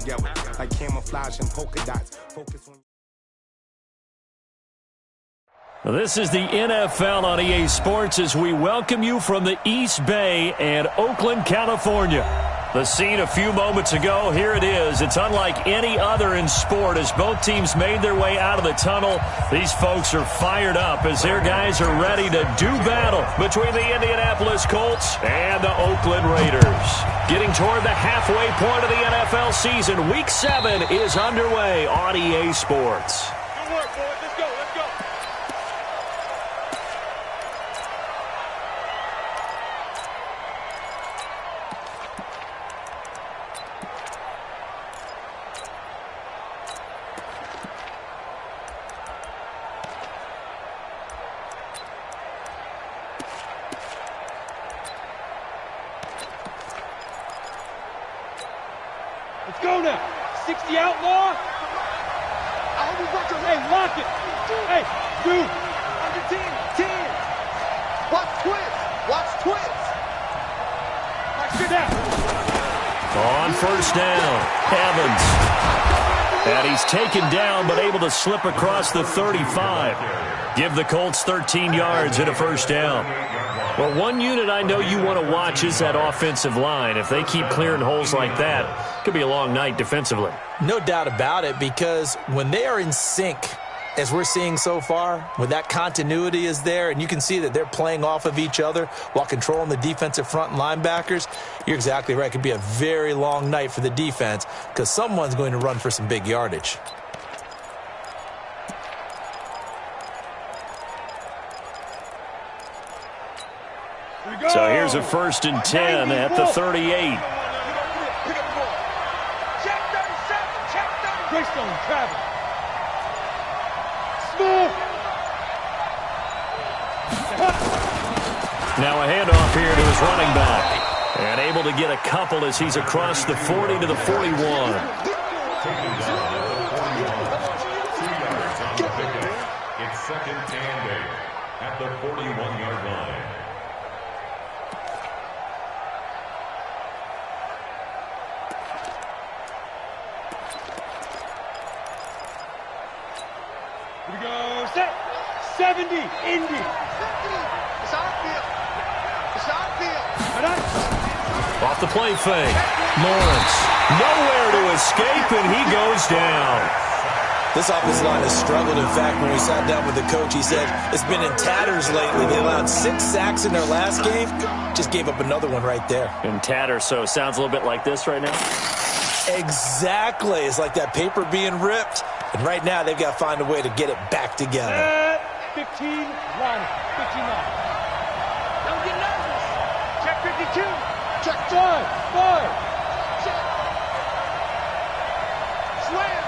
together. Like camouflage and polka dots. Focus on... This is the NFL on EA Sports as we welcome you from the East Bay and Oakland, California. The scene a few moments ago, here it is. It's unlike any other in sport as both teams made their way out of the tunnel. These folks are fired up as their guys are ready to do battle between the Indianapolis Colts and the Oakland Raiders. Getting toward the halfway point of the NFL season, Week 7 is underway on EA Sports. Good work, boys. Let's go. Let's go. Let's go now. 60 outlaw. Hey, lock it. Hey, dude. Under 10. 10. Watch twist. Watch twist. Right, sit down. On first down, Evans. And he's taken down but able to slip across the 35. Give the Colts 13 yards and a first down. Well, one unit I know you want to watch is that offensive line. If they keep clearing holes like that, it could be a long night defensively. No doubt about it, because when they are in sync, as we're seeing so far, when that continuity is there, and you can see that they're playing off of each other while controlling the defensive front and linebackers, you're exactly right. It could be a very long night for the defense because someone's going to run for some big yardage. So here's a 1st and 10 at the 38. Check 37. Check 30. Greystone, travel. Smooth. Now a handoff here to his running back. And able to get a couple as he's across the 40 to the 41. It's 2nd and 8 at the 41-yard line. Here we go. Set. 70. Indy. It's our field. It's our field. Off the play fake. Lawrence. Nowhere to escape, and he goes down. This offensive line has struggled. In fact, when we sat down with the coach, he said it's been in tatters lately. They allowed 6 sacks in their last game. Just gave up another one right there. In tatters, so it sounds a little bit like this right now? Exactly. It's like that paper being ripped. And right now, they've got to find a way to get it back together. 15 line. 15 line. Don't get nervous. Check 52. Check 5. Check. Slam.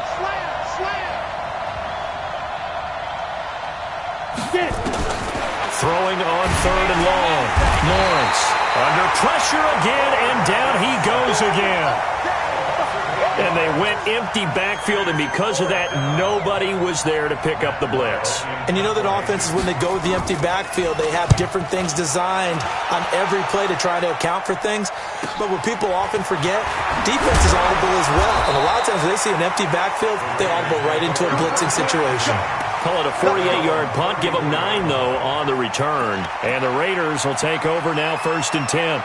Get it. Throwing on 3rd and long. Lawrence under pressure again, and down he goes again. And they went empty backfield, and because of that, nobody was there to pick up the blitz. And you know that offenses, when they go with the empty backfield, they have different things designed on every play to try to account for things. But what people often forget, defense is audible as well. And a lot of times when they see an empty backfield, they audible right into a blitzing situation. Call it a 48-yard punt. Give them 9, though, on the return. And the Raiders will take over now 1st and 10.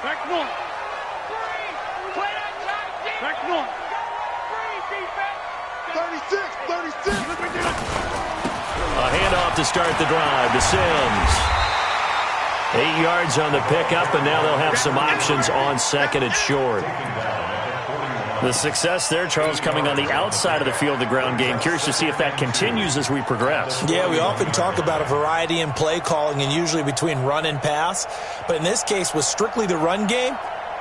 Back north. Back north. 36. A handoff to start the drive to Sims. 8 yards on the pickup, and now they'll have some options on 2nd and short. The success there, Charles, coming on the outside of the field, the ground game. Curious to see if that continues as we progress. Yeah, we often talk about a variety in play calling and usually between run and pass. But in this case, with strictly the run game,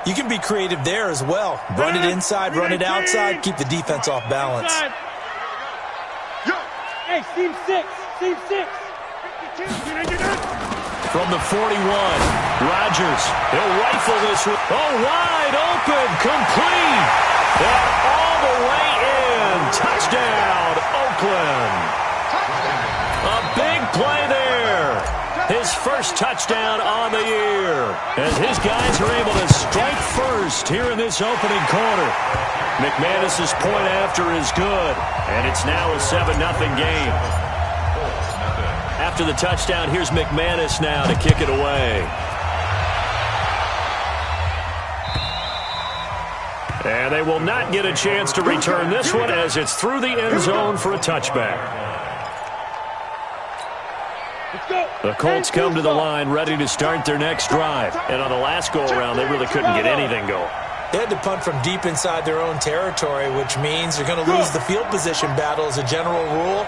you can be creative there as well. Run it inside, run it outside, keep the defense off balance. Hey, seam 6. From the 41, Rodgers, he'll rifle this one. Oh, wide open, complete. And all the way in. Touchdown, Oakland. A big play there. His first touchdown on the year. As his guys are able to strike first here in this opening quarter. McManus's point after is good. And it's now a 7-0 game. After the touchdown, here's McManus now to kick it away. And they will not get a chance to return this one as it's through the end zone for a touchback. The Colts come to the line ready to start their next drive. And on the last go-around, they really couldn't get anything going. They had to punt from deep inside their own territory, which means they're going to lose the field position battle as a general rule.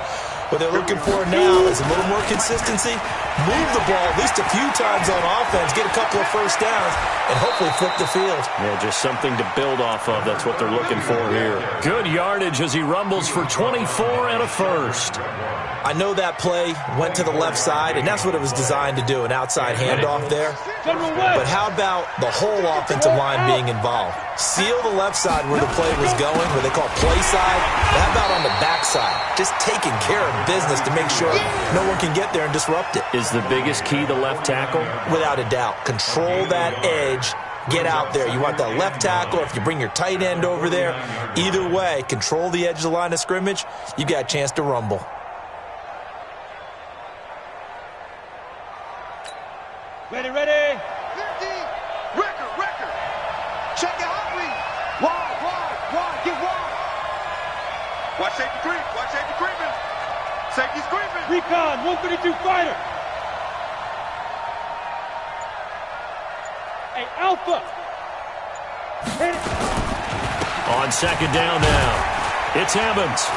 What they're looking for now is a little more consistency, move the ball at least a few times on offense, get a couple of first downs, and hopefully flip the field. Yeah, just something to build off of. That's what they're looking for here. Good yardage as he rumbles for 24 and a first. I know that play went to the left side, and that's what it was designed to do, an outside handoff there. But how about the whole offensive line being involved? Seal the left side where the play was going, where they call play side. But how about on the back side? Just taking care of business to make sure no one can get there and disrupt it. Is the biggest key the left tackle? Without a doubt. Control that edge. Get out there. You want that left tackle. If you bring your tight end over there, either way, control the edge of the line of scrimmage, you got a chance to rumble. Ready, ready. 50. Record. Check it out, please. Wide. Get wide. Watch safety creeping. Safety's creeping. Recon, 132 fighter. Hey, Alpha. Hit it. On second down now, it's Evans.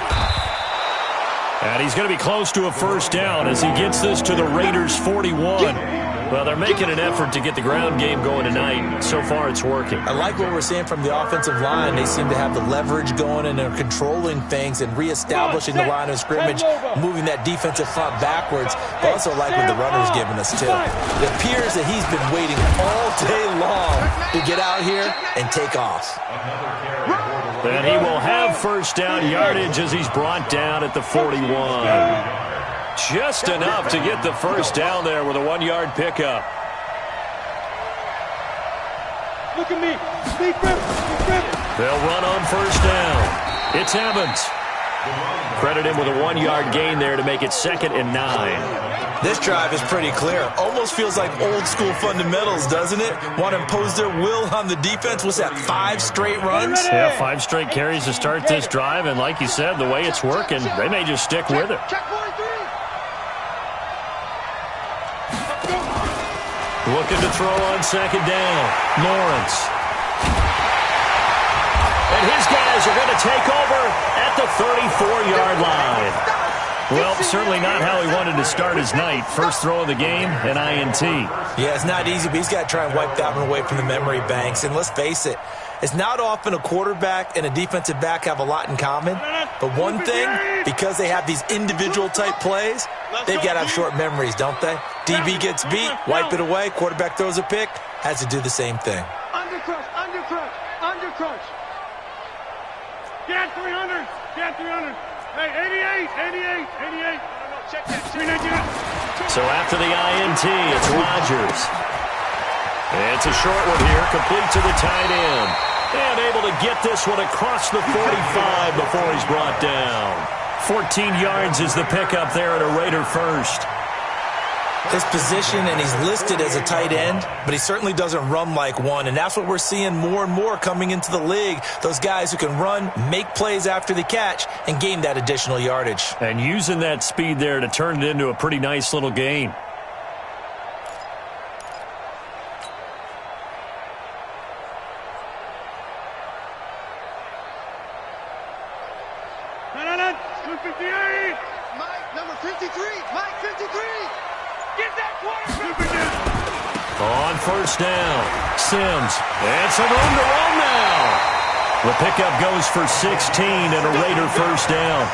And he's going to be close to a first down as he gets this to the Raiders' 41. Well, they're making an effort to get the ground game going tonight. So far, it's working. I like what we're seeing from the offensive line. They seem to have the leverage going, and they're controlling things and reestablishing the line of scrimmage, moving that defensive front backwards. I also like what the runner's giving us, too. It appears that he's been waiting all day long to get out here and take off. And he will have first down yardage as he's brought down at the 41. Just enough to get the first down there with a 1-yard pickup. Look at me. They'll run on first down. It's Evans. Credit him with a 1-yard gain there to make it 2nd and 9. This drive is pretty clear. Almost feels like old school fundamentals, doesn't it? Want to impose their will on the defense. What's that, 5 straight runs? Yeah, 5 straight carries to start this drive. And like you said, the way it's working, they may just stick with it. Looking to throw on second down. Lawrence. And his guys are going to take over at the 34-yard line. Well, certainly not how he wanted to start his night. First throw of the game, an INT. Yeah, it's not easy, but he's got to try and wipe that one away from the memory banks. And let's face it, it's not often a quarterback and a defensive back have a lot in common. But one thing, because they have these individual type plays, they've got to have short memories, don't they? DB gets beat, wipe it away, quarterback throws a pick, has to do the same thing. Undercrush. Get 300. Hey, 88. Check that. So after the INT, it's Rodgers. It's a short one here, complete to the tight end. And able to get this one across the 45 before he's brought down. 14 yards is the pickup there at a Raider first. His position, and he's listed as a tight end, but he certainly doesn't run like one, and that's what we're seeing more and more coming into the league. Those guys who can run, make plays after the catch, and gain that additional yardage. And using that speed there to turn it into a pretty nice little gain. On first down, Sims, and some room to run now. The pickup goes for 16 and a Raider first down.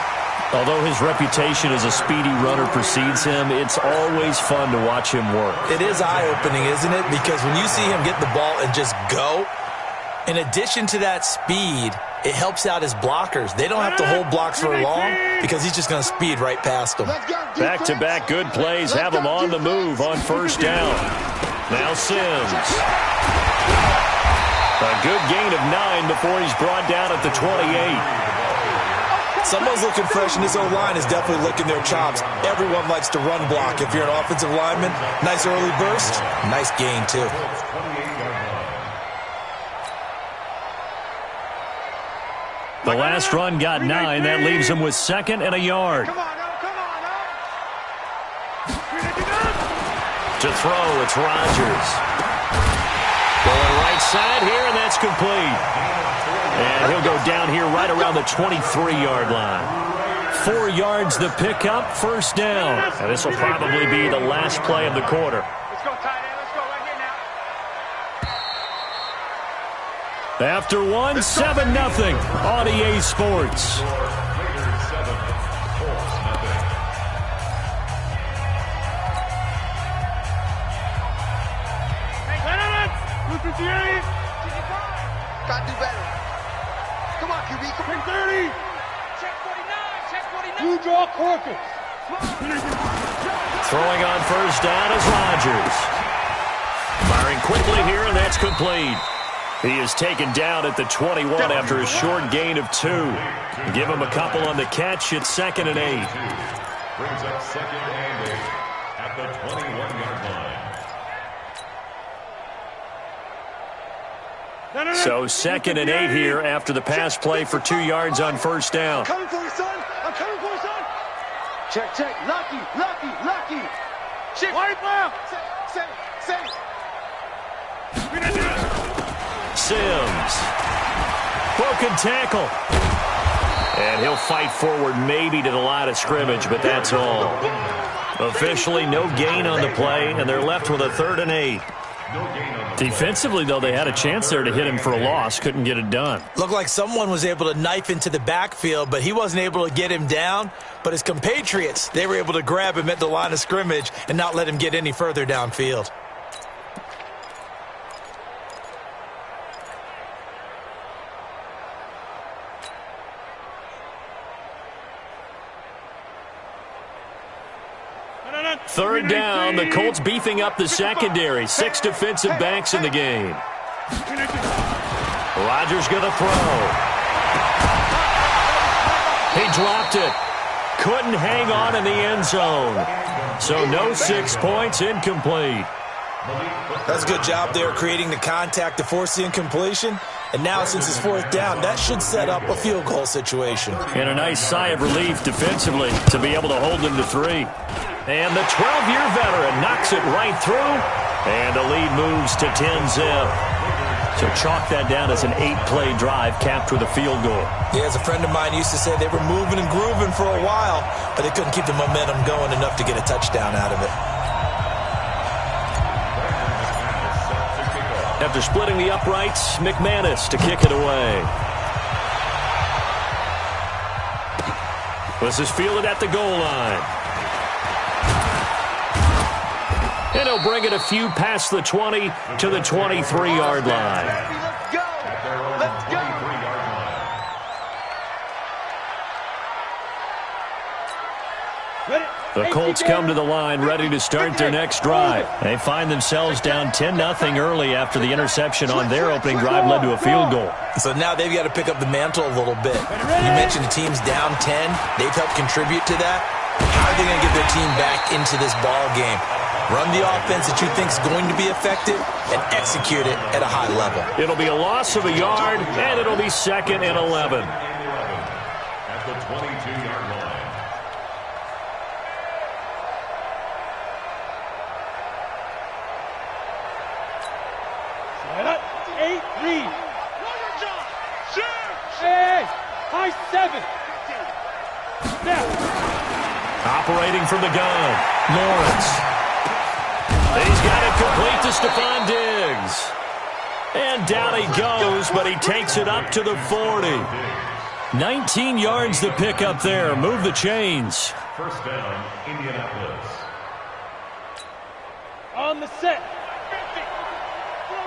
Although his reputation as a speedy runner precedes him, it's always fun to watch him work. It is eye-opening, isn't it? Because when you see him get the ball and just go, in addition to that speed, it helps out his blockers. They don't have to hold blocks for long because he's just going to speed right past them. Back-to-back good plays have him on the move on first down. Now Sims. A good gain of 9 before he's brought down at the 28. Someone's looking fresh, and this O-line is definitely licking their chops. Everyone likes to run block. If you're an offensive lineman, nice early burst, nice gain, too. The last run got 9. That leaves him with 2nd and a yard. To throw, it's Rodgers. Going right side here, and that's complete. And he'll go down here right around the 23-yard line. 4 yards the pickup, first down. And this will probably be the last play of the quarter. Let's go, tight end. Let's go right here now. After 1, 7-0 on EA Sports. Got to do better. Come on, QB. Come on. 30. Check 49. Check 49. You draw corpus. Throwing on first down is Rodgers. Firing quickly here, and that's complete. He is taken down at the 21 after a short gain of 2. Give him a couple on the catch. It's 2nd and 8. Brings up 2nd and 8 at the 21-yard line. So 2nd and 8 here after the pass play for 2 yards on first down. I'm coming for you, son. I'm coming for you, son. Check, check. Lucky, lucky, lucky. Check. White ball. Say. Sims. Broken tackle. And he'll fight forward maybe to the line of scrimmage, but that's all. Officially no gain on the play, and they're left with a 3rd and 8. Defensively, though, they had a chance there to hit him for a loss. Couldn't get it done. Looked like someone was able to knife into the backfield, but he wasn't able to get him down. But his compatriots, they were able to grab him at the line of scrimmage and not let him get any further downfield. Third down, the Colts beefing up the secondary. 6 defensive backs in the game. Rodgers going to throw. He dropped it. Couldn't hang on in the end zone. So no 6 points, incomplete. That's a good job there creating the contact to force the incompletion. And now, since it's 4th down, that should set up a field goal situation. And a nice sigh of relief defensively to be able to hold them to 3. And the 12-year veteran knocks it right through. And the lead moves to 10-zip. So chalk that down as an 8-play drive capped with a field goal. Yeah, as a friend of mine used to say, they were moving and grooving for a while, but they couldn't keep the momentum going enough to get a touchdown out of it. After splitting the uprights, McManus to kick it away. This is fielded at the goal line. And he'll bring it a few past the 20 to the 23-yard line. Let's go. Let's go. The Colts come to the line ready to start their next drive. They find themselves down 10-0 early after the interception on their opening drive led to a field goal. So now they've got to pick up the mantle a little bit. You mentioned the team's down 10. They've helped contribute to that. How are they going to get their team back into this ball game? Run the offense that you think is going to be effective and execute it at a high level. It'll be a loss of a yard, and it'll be 2nd and 11. At the 22-yard line. Operating from the gun, Lawrence. He's got it complete to Stephon Diggs. And down he goes, but he takes it up to the 40. 19 yards to pick up there. Move the chains. First down, Indianapolis. On the set.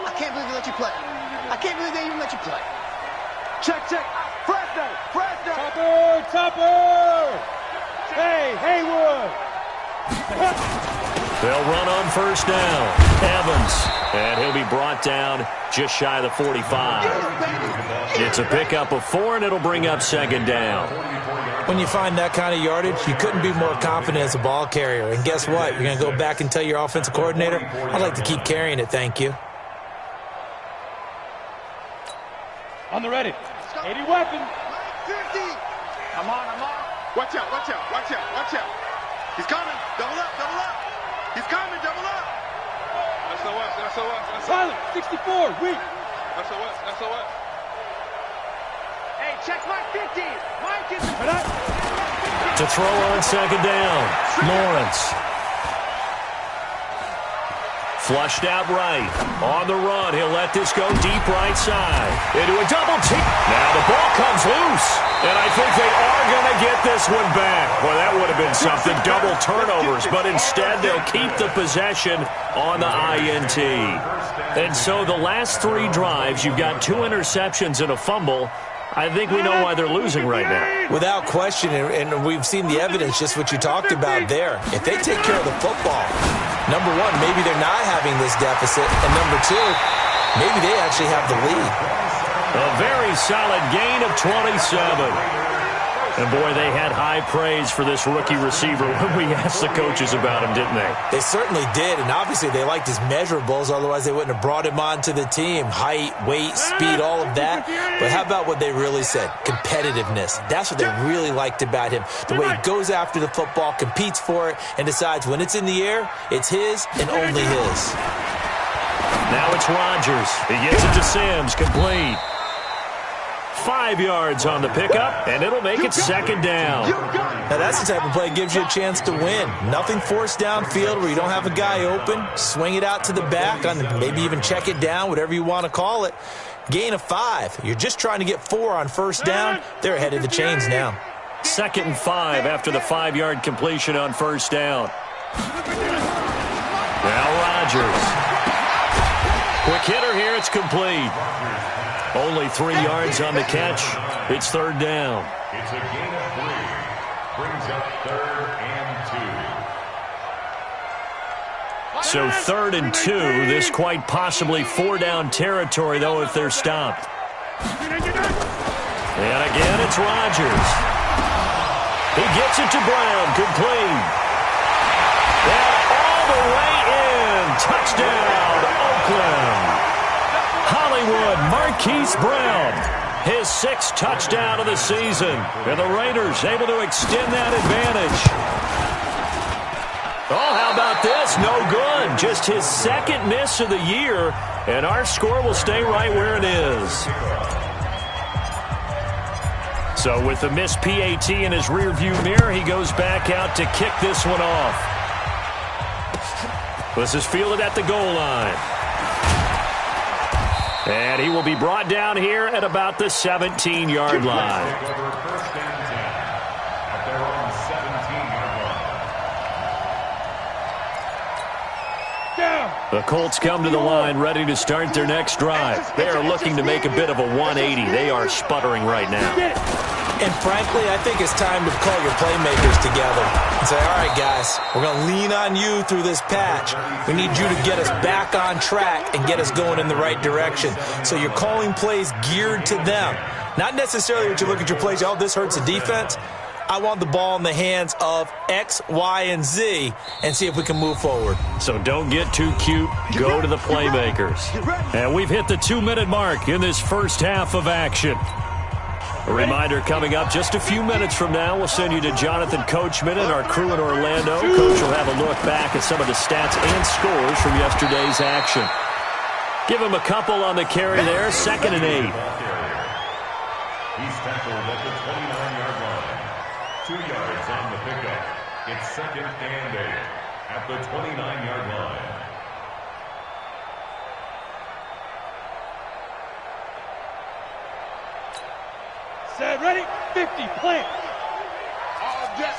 I can't believe they let you play. I can't believe they even let you play. Check. Fresno. Topper. Hey, Haywood. They'll run on first down. Evans. And he'll be brought down just shy of the 45. It's a pickup of 4, and it'll bring up second down. When you find that kind of yardage, you couldn't be more confident as a ball carrier. And guess what? You're going to go back and tell your offensive coordinator, I'd like to keep carrying it, thank you. On the ready. 80 weapon. 50. I'm on. Watch out. He's coming. Double up. He's coming. Double up. SOS. Silent. 64. Weak. SOS. Hey, check my 50. Mike is... To throw on second down, Lawrence. Flushed out right. On the run, he'll let this go deep right side. Into a double team. Now the ball comes loose. And I think they are going to get this one back. Well, that would have been something. Double turnovers. But instead, they'll keep the possession on the INT. And so the last 3 drives, you've got 2 interceptions and a fumble. I think we know why they're losing right now. Without question, and we've seen the evidence, just what you talked about there. If they take care of the football, number 1, maybe they're not having this deficit. And number 2, maybe they actually have the lead. A very solid gain of 27. And, boy, they had high praise for this rookie receiver when we asked the coaches about him, didn't they? They certainly did, and obviously they liked his measurables, otherwise they wouldn't have brought him onto the team. Height, weight, speed, all of that. But how about what they really said? Competitiveness. That's what they really liked about him. The way he goes after the football, competes for it, and decides when it's in the air, it's his and only his. Now it's Rodgers. He gets it to Sims, complete. 5 yards on the pickup, and it'll make it second down. Now that's the type of play that gives you a chance to win. Nothing forced downfield where you don't have a guy open. Swing it out to the back, maybe even check it down, whatever you want to call it. Gain of 5. You're just trying to get 4 on first down. They're ahead of the chains now. 2nd and 5 after the 5-yard completion on first down. Now Rodgers. Quick hitter here, it's complete. Only 3 yards on the catch. It's third down. It's a gain of 3. Brings up 3rd and 2. So 3rd and 2. This quite possibly 4-down territory, though, if they're stopped. And again, it's Rodgers. He gets it to Brown. Complete. And all the way in. Touchdown, Oakland. Hollywood Marquise Brown, his 6th touchdown of the season. And the Raiders able to extend that advantage. Oh, how about this? No good. Just his 2nd miss of the year, and our score will stay right where it is. So with the missed PAT in his rearview mirror, he goes back out to kick this one off. This is fielded at the goal line. And he will be brought down here at about the 17-yard line. The Colts come to the line ready to start their next drive. They are looking to make a bit of a 180. They are sputtering right now. And frankly, I think it's time to call your playmakers together and say, all right, guys, we're going to lean on you through this patch. We need you to get us back on track and get us going in the right direction. So you're calling plays geared to them. Not necessarily that you look at your plays, oh, this hurts the defense. I want the ball in the hands of X, Y, and Z and see if we can move forward. So don't get too cute. Go to the playmakers. And we've hit the 2-minute mark in this first half of action. A reminder coming up just a few minutes from now. We'll send you to Jonathan Coachman and our crew in Orlando. Coach will have a look back at some of the stats and scores from yesterday's action. Give him a couple on the carry there. 2nd and 8. He's tackled at the 29-yard line. 2 yards on the pickup. It's 2nd and 8 at the 29-yard line. Set, ready, 50, plant.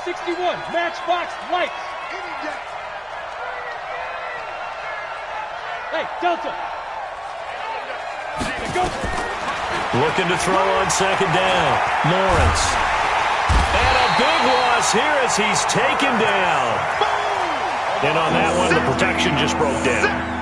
61, matchbox, lights. Hey, Delta. Go. Looking to throw on second down. Lawrence. And a big loss here as he's taken down. And on that one, the protection just broke down.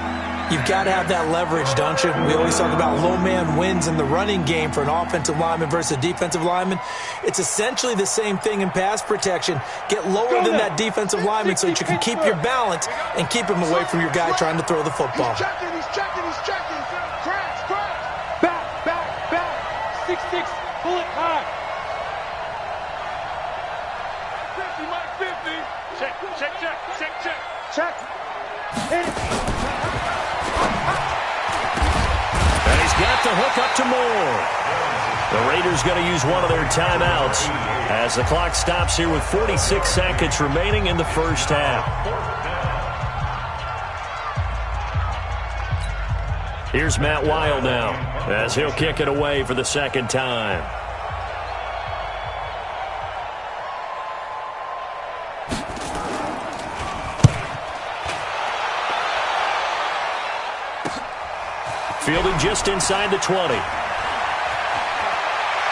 You've got to have that leverage, don't you? We always talk about low man wins in the running game for an offensive lineman versus a defensive lineman. It's essentially the same thing in pass protection. Get lower than that defensive lineman so that you can keep your balance and keep him away from your guy trying to throw the football. He's checking. Crash. Back. 6-6, pull it high. 50, Mike, 50. Check. Hit it. And he's got the hook up to Moore. The Raiders going to use one of their timeouts as the clock stops here with 46 seconds remaining in the first half. Here's Matt Weil now as he'll kick it away for the second time. Fielded just inside the 20.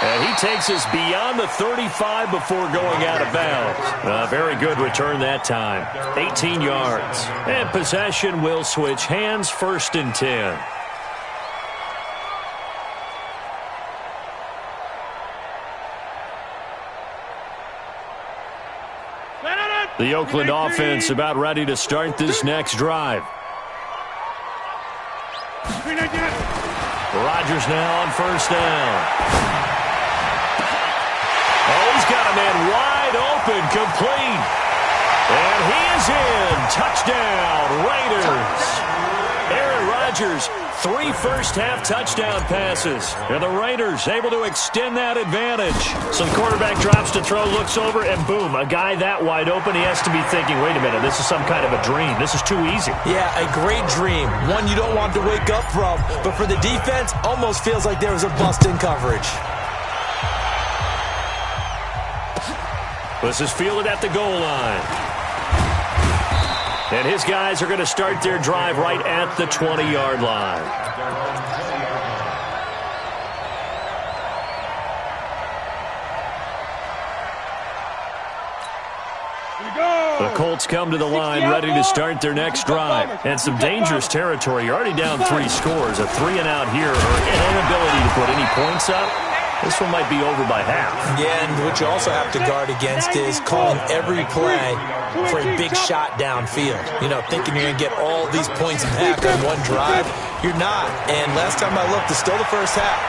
And he takes us beyond the 35 before going out of bounds. A very good return that time. 18 yards. And possession will switch hands, 1st and 10. The Oakland offense about ready to start this next drive. Rodgers now on 1st down. Oh, he's got a man wide open, complete. And he is in. Touchdown, Raiders. Aaron Rodgers, 3 first-half touchdown passes. And the Raiders able to extend that advantage. So the quarterback drops to throw, looks over, and boom, a guy that wide open, he has to be thinking, wait a minute, this is some kind of a dream. This is too easy. Yeah, a great dream. One you don't want to wake up from. But for the defense, almost feels like there was a bust in coverage. This is fielded at the goal line. And his guys are going to start their drive right at the 20-yard line. The Colts come to the line ready to start their next drive. And some dangerous territory. You're already down 3 scores. A 3-and-out here or an inability to put any points up. This one might be over by half. Yeah, and what you also have to guard against is calling every play for a big shot downfield. You know, thinking you're going to get all these points back on one drive. You're not. And last time I looked, it's still the first half.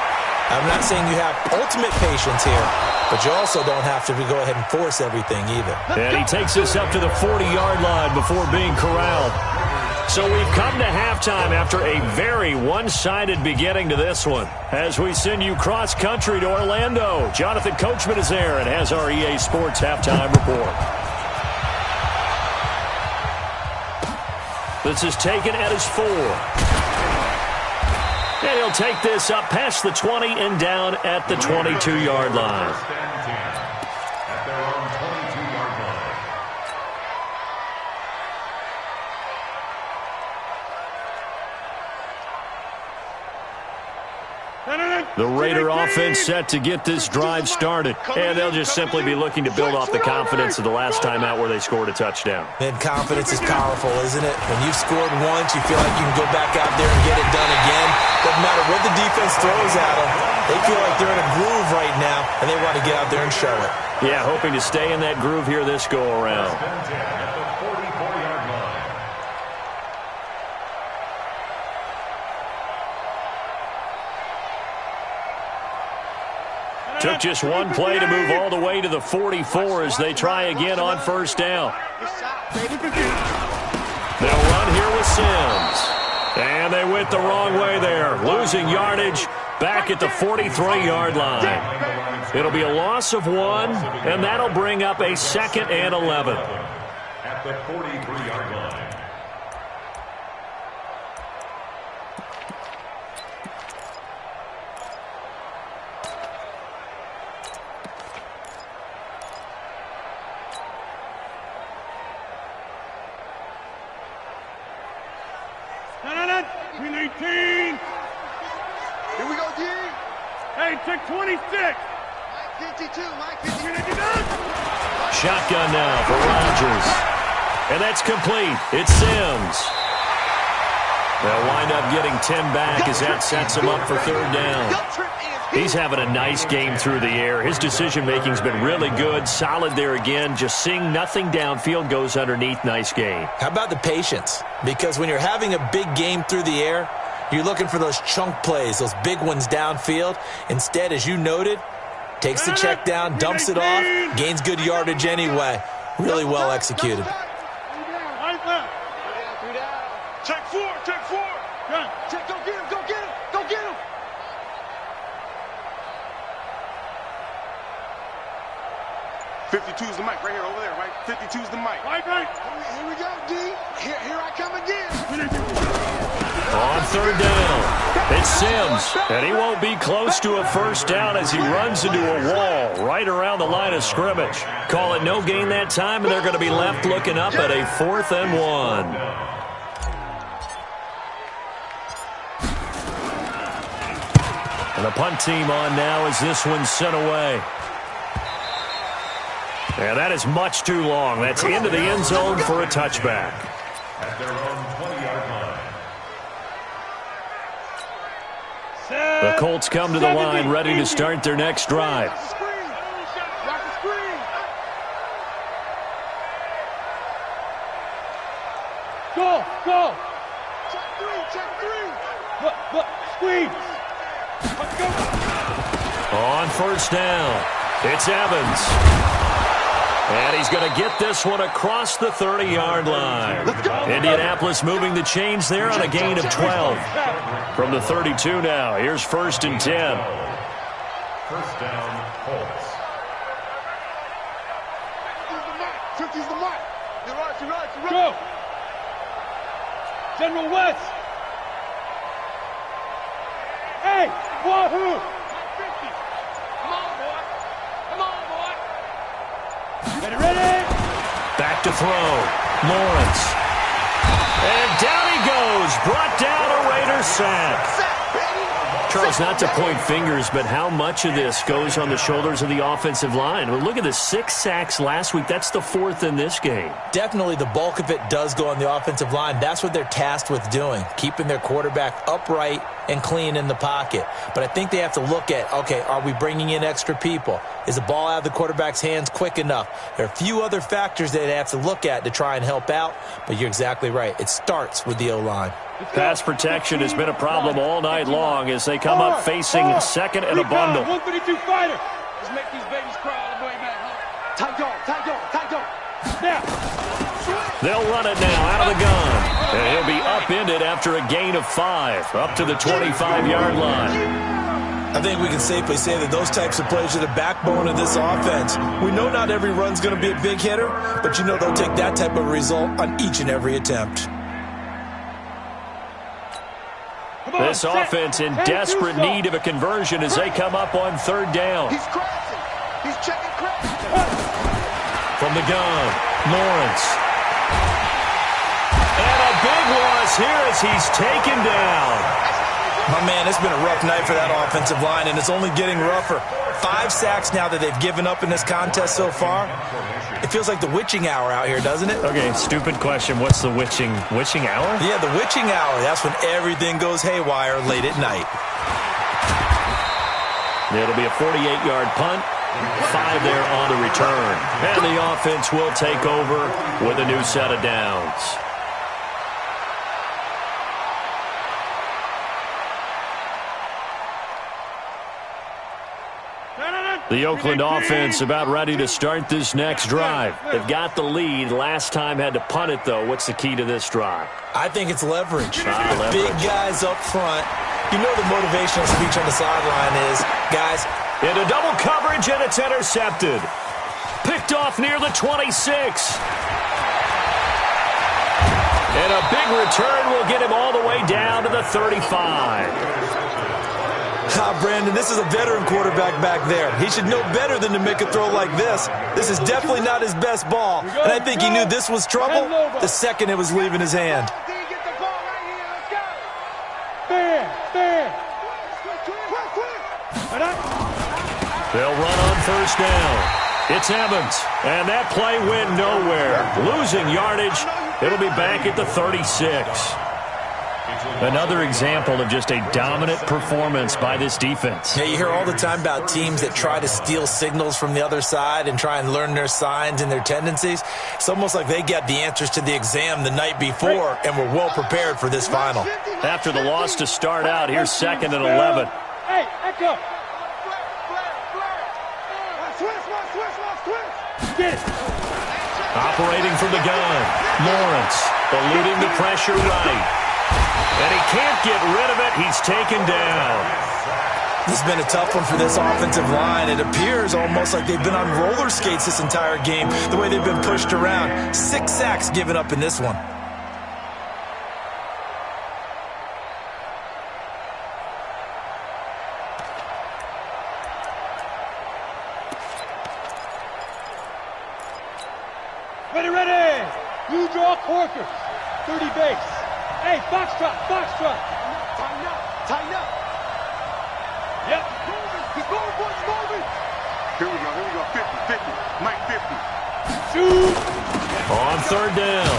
I'm not saying you have ultimate patience here, but you also don't have to go ahead and force everything either. And he takes us up to the 40-yard line before being corralled. So we've come to halftime after a very one-sided beginning to this one. As we send you cross-country to Orlando, Jonathan Coachman is there and has our EA Sports halftime report. This is taken at his 4. And he'll take this up past the 20 and down at the 22-yard line. At their own 22-yard line. The Raider offense set to get this drive started. And they'll just simply be looking to build off the confidence of the last time out where they scored a touchdown. And confidence is powerful, isn't it? When you've scored once, you feel like you can go back out there and get it done again. Doesn't matter what the defense throws at them. They feel like they're in a groove right now, and they want to get out there and show it. Yeah, hoping to stay in that groove here this go-around. At the 44-yard line. Took just one play to move all the way to the 44 as they try again on 1st down. They'll run here with Sims. And they went the wrong way there, losing yardage back at the 43-yard line. It'll be a loss of 1, and that'll bring up a 2nd and 11. At the 43-yard line. Hey, check 26. Mike 52, Mike 52. Shotgun now for Rodgers. And that's complete. It's Sims. They'll wind up getting 10 back as that sets him up for third down. He's having a nice game through the air. His decision-making's been really good. Solid there again. Just seeing nothing downfield goes underneath. Nice game. How about the patience? Because when you're having a big game through the air, you're looking for those chunk plays, those big ones downfield. Instead, as you noted, takes the check down, dumps it off, gains good yardage anyway. Really well executed. Check four, check four. Check, go get him, go get him, go get him. '52's the mic right here, over there, right? '52's the mic. Right. Here we go, D. Here I come again. On third down, it's Sims, and he won't be close to a first down as he runs into a wall right around the line of scrimmage. Call it no gain that time, and they're going to be left looking up at a 4th and 1. And the punt team on now as this one's sent away. And that is much too long. That's into the end zone for a touchback. At their own 20-yard line. The Colts come to the line ready to start their next drive. Rock the screen. Go. Check three. Look, squeeze. Let's go. On first down, it's Evans. And he's going to get this one across the 30-yard line. Indianapolis moving the chains there on a gain of 12. From the 32 now, here's 1st and 10. First down, Colts. 50's the mark. You're right. Go. General West. Hey, wahoo. Ready? Back to throw. Lawrence. And down he goes. Brought down a Raider sack. Charles, not to point fingers, but how much of this goes on the shoulders of the offensive line? Well, look at the 6 sacks last week. That's the 4th in this game. Definitely the bulk of it does go on the offensive line. That's what they're tasked with doing, keeping their quarterback upright and clean in the pocket. But I think they have to look at, okay, are we bringing in extra people? Is the ball out of the quarterback's hands quick enough? There are a few other factors that they have to look at to try and help out, but you're exactly right. It starts with the O-line. Pass protection has been a problem all night long as they come up facing second and a bundle. 132 fighter. Just make these babies cry all the way back home. Tight dog. Now. They'll run it now out of the gun. And he'll be upended after a gain of 5, up to the 25-yard line. I think we can safely say that those types of plays are the backbone of this offense. We know not every run's going to be a big hitter, but you know they'll take that type of result on each and every attempt. This offense in desperate need of a conversion as they come up on third down. He's crashing. He's checking crash. From the gun, Lawrence. And a big loss here as he's taken down. My man, it's been a rough night for that offensive line, and it's only getting rougher. 5 sacks now that they've given up in this contest so far. It feels like the witching hour out here, doesn't it? Okay, stupid question. What's the witching hour? Yeah, the witching hour. That's when everything goes haywire late at night. It'll be a 48-yard punt. 5 there on the return. And the offense will take over with a new set of downs. The Oakland offense about ready to start this next drive. They've got the lead. Last time had to punt it, though. What's the key to this drive? I think it's leverage. Leverage. Big guys up front. You know the motivational speech on the sideline is, guys. Into double coverage, and it's intercepted. Picked off near the 26. And a big return will get him all the way down to the 35. Brandon, this is a veteran quarterback back there. He should know better than to make a throw like this. This is definitely not his best ball, and I think he knew this was trouble the second it was leaving his hand. Get the ball right here. Let's go. Fair. They'll run on first down. It's Evans, and that play went nowhere. Losing yardage. It'll be back at the 36. Another example of just a dominant performance by this defense. Yeah, you hear all the time about teams that try to steal signals from the other side and try and learn their signs and their tendencies. It's almost like they got the answers to the exam the night before and were well prepared for this final. After the loss to start out, here's 2nd and 11. Hey, echo. Get it. Operating from the gun. Lawrence eluding the pressure right. And he can't get rid of it. He's taken down. This has been a tough one for this offensive line. It appears almost like they've been on roller skates this entire game, the way they've been pushed around. 6 sacks given up in this one. Ready. You draw Corker. 30 base. Hey, foxtrot. Tighten up. Yep. He's going, boys, moving. Here we go. 50. Mike 50. Shoot. On third down,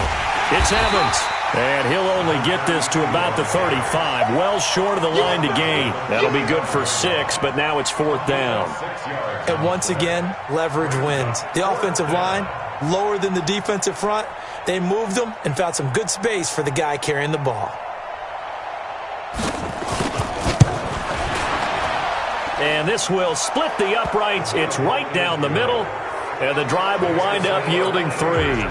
it's Evans. And he'll only get this to about the 35, well short of the line to gain. That'll be good for 6, but now it's 4th down. And once again, leverage wins. The offensive line, lower than the defensive front. They moved them and found some good space for the guy carrying the ball. And this will split the uprights. It's right down the middle. And the drive will wind up yielding 3.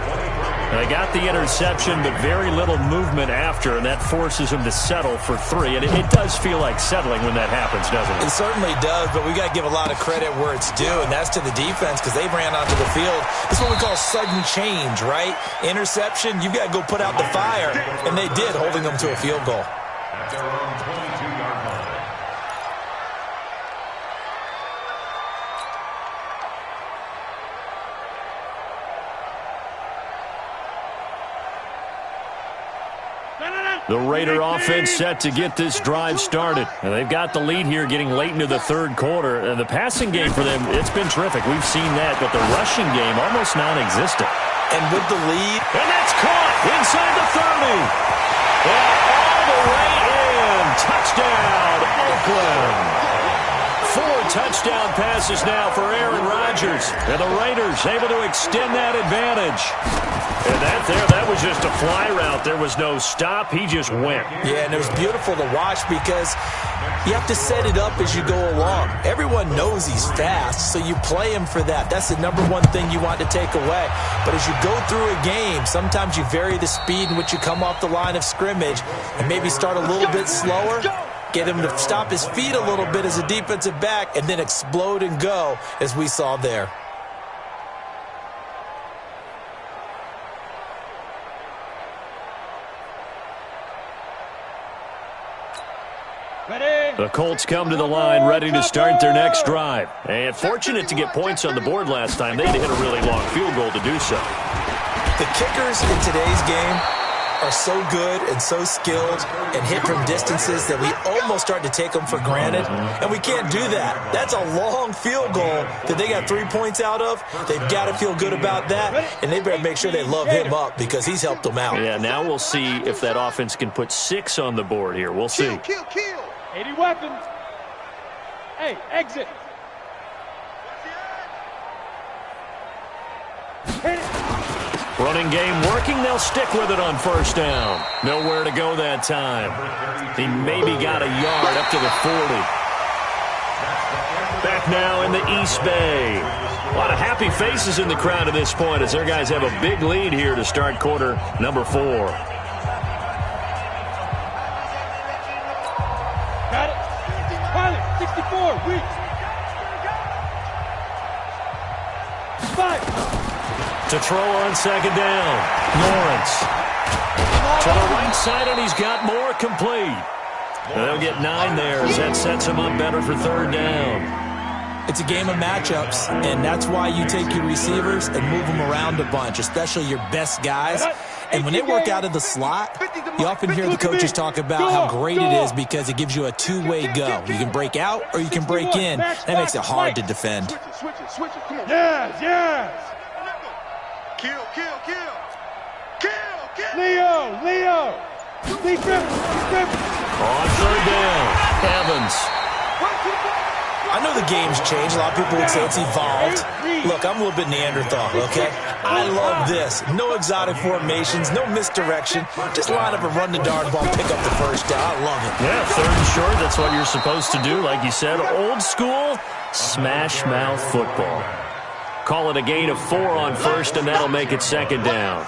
They got the interception, but very little movement after, and that forces them to settle for 3. And it does feel like settling when that happens, doesn't it? It certainly does, but we got to give a lot of credit where it's due, and that's to the defense because they ran onto the field. This is what we call sudden change, right? Interception, you got to go put out the fire, and they did, holding them to a field goal. At their own 22-yard line. The Raider offense set to get this drive started. And they've got the lead here getting late into the third quarter. The passing game for them, it's been terrific. We've seen that, but the rushing game almost non-existent. And with the lead. And that's caught inside the 30. And all the way in. Touchdown, Oakland. 4 touchdown passes now for Aaron Rodgers. And the Raiders able to extend that advantage. And that was just a fly route. There was no stop. He just went. Yeah, and it was beautiful to watch because you have to set it up as you go along. Everyone knows he's fast, so you play him for that. That's the #1 thing you want to take away. But as you go through a game, sometimes you vary the speed in which you come off the line of scrimmage and maybe start a little bit slower, get him to stop his feet a little bit as a defensive back, and then explode and go as we saw there. The Colts come to the line ready to start their next drive. And fortunate to get points on the board last time. They had to hit a really long field goal to do so. The kickers in today's game are so good and so skilled and hit from distances that we almost start to take them for granted. And we can't do that. That's a long field goal that they got 3 points out of. They've got to feel good about that. And they better make sure they love him up because he's helped them out. Yeah, now we'll see if that offense can put 6 on the board here. We'll see. Kill. 80 weapons. Hey, exit. Hit it. Running game working. They'll stick with it on first down. Nowhere to go that time. He maybe got a yard up to the 40. Back now in the East Bay. A lot of happy faces in the crowd at this point as their guys have a big lead here to start quarter number 4. Got it. Pilot, 64, weak. 5. To throw on second down. Lawrence. To the right side, and he's got more complete. They'll get 9 there as that sets him up better for third down. It's a game of matchups, and that's why you take your receivers and move them around a bunch, especially your best guys. And when they work out of the slot, you often hear the coaches talk about how great it is because it gives you a two-way go. You can break out or you can break in. That makes it hard to defend. Switch it. Come on. Yes. Kill. Leo. Defense. On third down, Evans. I know the game's changed. A lot of people would say it's evolved. Look, I'm a little bit Neanderthal, okay? I love this. No exotic formations, no misdirection. Just line up and run the darn ball, pick up the first down. I love it. Yeah, third and short, that's what you're supposed to do. Like you said, old school, smash mouth football. Call it a gain of 4 on first, and that'll make it second down.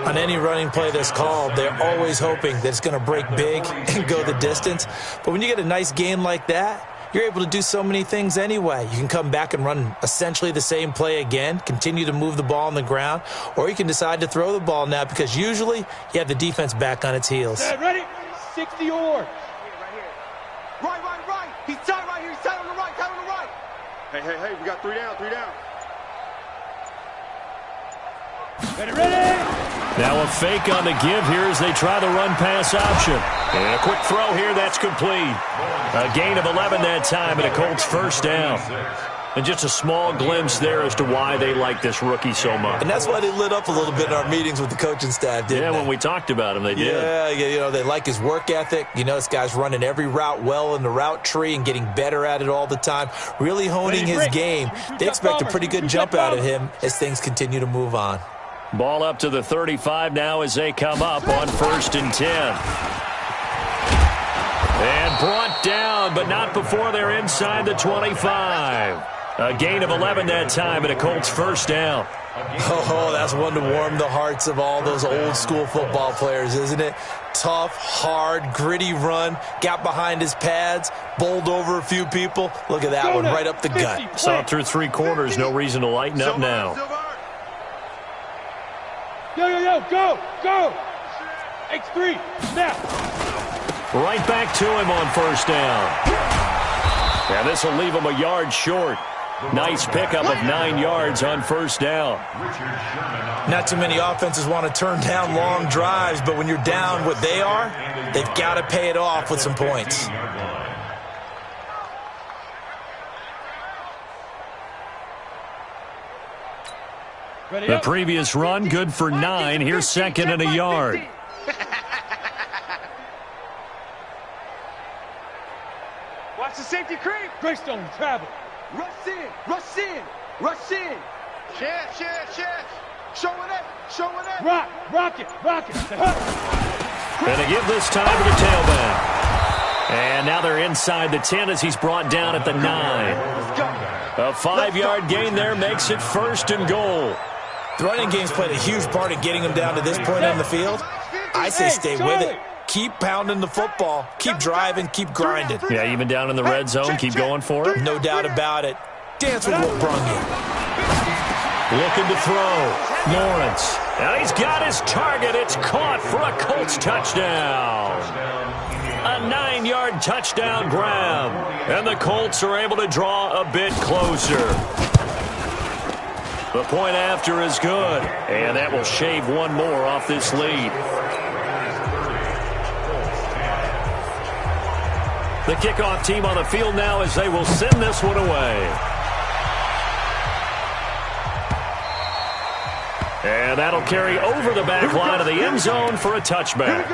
On any running play that's called, they're always hoping that it's going to break big and go the distance. But when you get a nice game like that, you're able to do so many things anyway. You can come back and run essentially the same play again, continue to move the ball on the ground, or you can decide to throw the ball now because usually you have the defense back on its heels. Ready? 60 yards. Right. He's tight right here. He's tight on the right. Hey, we got 3 down. Ready? Now a fake on the give here as they try the run-pass option. And a quick throw here, that's complete. A gain of 11 that time, and a Colts first down. And just a small glimpse there as to why they like this rookie so much. And that's why they lit up a little bit in our meetings with the coaching staff, didn't they? When we talked about him, they did. Yeah, they like his work ethic. This guy's running every route well in the route tree and getting better at it all the time, really honing his game. They expect a pretty good jump out of him as things continue to move on. Ball up to the 35 now as they come up on 1st and 10. And brought down, but not before they're inside the 25. A gain of 11 that time, and a Colts first down. Oh, that's one to warm the hearts of all those old school football players, isn't it? Tough, hard, gritty run, got behind his pads, bowled over a few people. Look at that one, right up the gut. Saw it through 3 quarters, no reason to lighten up now. Yo, go! X3, snap! Right back to him on first down. And this will leave him a yard short. Nice pickup of 9 yards on first down. Not too many offenses want to turn down long drives, but when you're down what they are, they've got to pay it off with some points. The previous run, good for 9. Here's 2nd and a yard. Watch the safety creep. Greystone, travel. Rush in. Chef. Showing it. Rock it. And a give this time to the tailback. And now they're inside the 10 as he's brought down at the 9. A 5-yard gain there makes it 1st and goal. The running game's played a huge part in getting them down to this point on the field. I say stay with it. Keep pounding the football. Keep driving. Keep grinding. Yeah, even down in the red zone, keep going for it. No doubt about it. Dance with what brung you. Looking to throw. Lawrence. And he's got his target. It's caught for a Colts touchdown. A 9-yard touchdown grab. And the Colts are able to draw a bit closer. The point after is good. And that will shave one more off this lead. The kickoff team on the field now as they will send this one away. And that'll carry over the back line of the end zone for a touchback.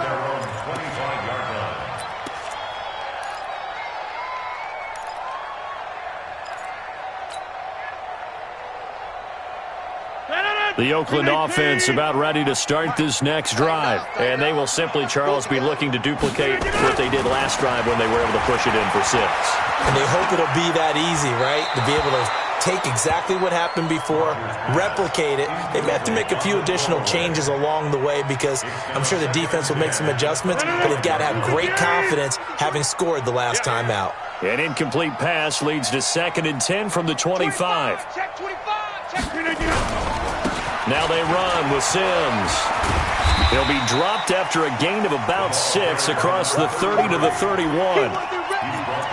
The Oakland offense about ready to start this next drive. And they will simply, Charles, be looking to duplicate what they did last drive when they were able to push it in for 6. And they hope it'll be that easy, right? To be able to take exactly what happened before, replicate it. They may have to make a few additional changes along the way because I'm sure the defense will make some adjustments, but they've got to have great confidence having scored the last time out. An incomplete pass leads to 2nd and 10 from the 25. Check 25. Now they run with Sims. He'll be dropped after a gain of about 6 across the 30 to the 31.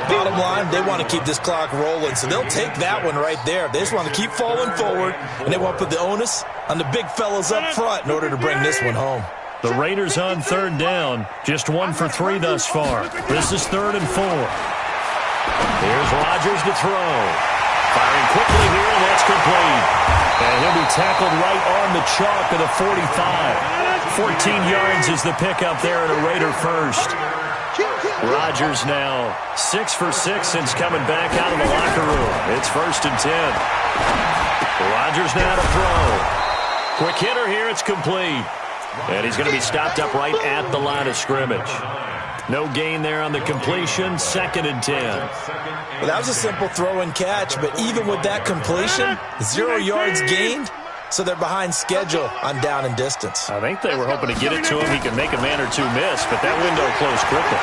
Bottom line, they want to keep this clock rolling, so they'll take that one right there. They just want to keep falling forward, and they want to put the onus on the big fellas up front in order to bring this one home. The Raiders on third down, just 1 for 3 thus far. This is 3rd and 4. Here's Rodgers to throw. Firing quickly here, and that's complete. And he'll be tackled right on the chalk of the 45. 14 yards is the pickup there, and a Raider first. Rodgers now 6 for 6 since coming back out of the locker room. It's 1st and 10. Rodgers now to throw. Quick hitter here, it's complete. And he's going to be stopped up right at the line of scrimmage. No gain there on the completion, 2nd and 10. Well, that was a simple throw and catch, but even with that completion, 0 yards gained, so they're behind schedule on down and distance. I think they were hoping to get it to him. He could make a man or two miss, but that window closed quickly.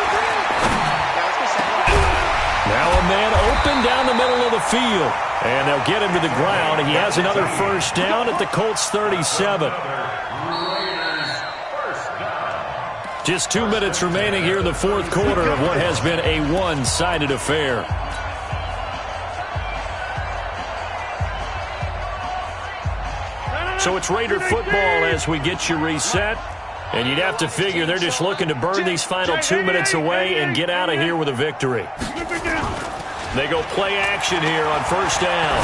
Now a man open down the middle of the field, and they'll get him to the ground. He has another first down at the Colts 37. Just 2 minutes remaining here in the 4th quarter of what has been a one-sided affair. So it's Raider football as we get you reset. And you'd have to figure they're just looking to burn these final 2 minutes away and get out of here with a victory. They go play action here on first down.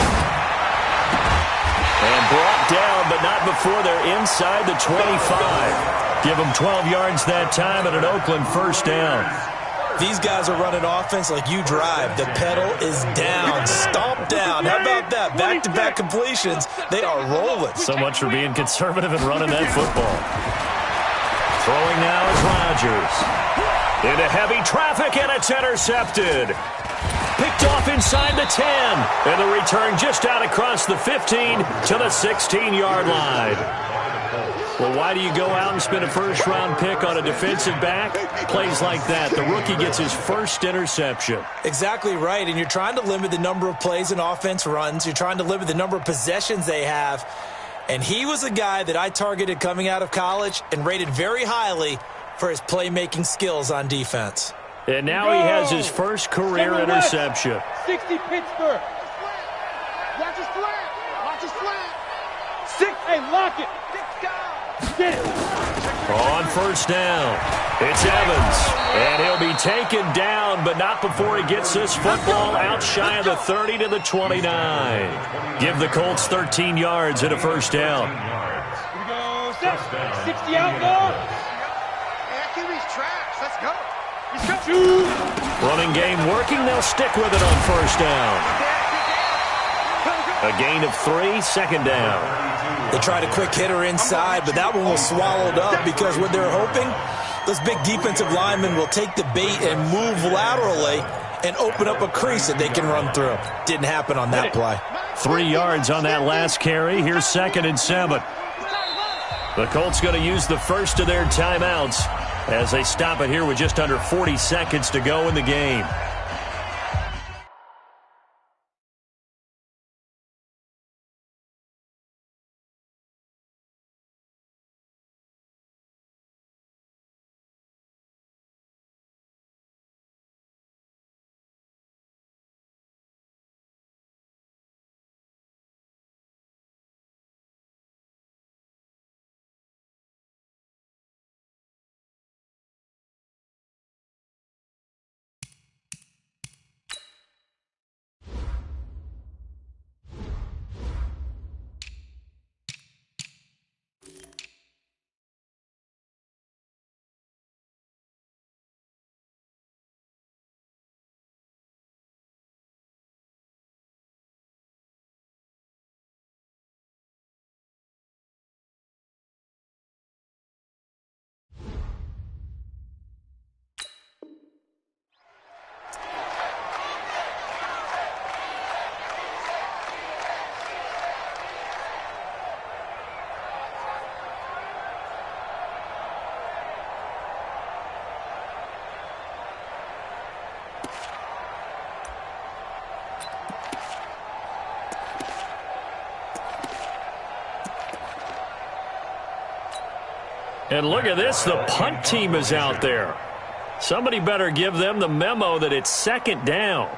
And brought down, but not before they're inside the 25. Give them 12 yards that time and an Oakland first down. These guys are running offense like you drive. The pedal is down, stomp down. How about that? Back-to-back completions. They are rolling. So much for being conservative and running that football. Throwing now is Rodgers. Into heavy traffic, and it's intercepted. Picked off inside the 10. And the return just out across the 15 to the 16-yard line. Well, why do you go out and spend a first-round pick on a defensive back? Plays like that. The rookie gets his first interception. Exactly right, and you're trying to limit the number of plays an offense runs. You're trying to limit the number of possessions they have. And he was a guy that I targeted coming out of college and rated very highly for his playmaking skills on defense. And now he has his first career interception. 60 Pittsburgh. Watch his slant. Watch his slant. 6. Hey, lock it. Get it. On first down, it's Evans. And he'll be taken down, but not before he gets this football out shy of the 30 to the 29. Give the Colts 13 yards at a first down. Here we go. 60 out, go. Hey, that QB's trash. Let's go. Let's go. Running game working. They'll stick with it on first down. A gain of 3, 2nd down. They tried a quick hitter inside, but that one was swallowed up because what they're hoping, those big defensive linemen will take the bait and move laterally and open up a crease that they can run through. Didn't happen on that play. 3 yards on that last carry. Here's 2nd and 7. The Colts going to use the first of their timeouts as they stop it here with just under 40 seconds to go in the game. And look at this, the punt team is out there. Somebody better give them the memo that it's second down.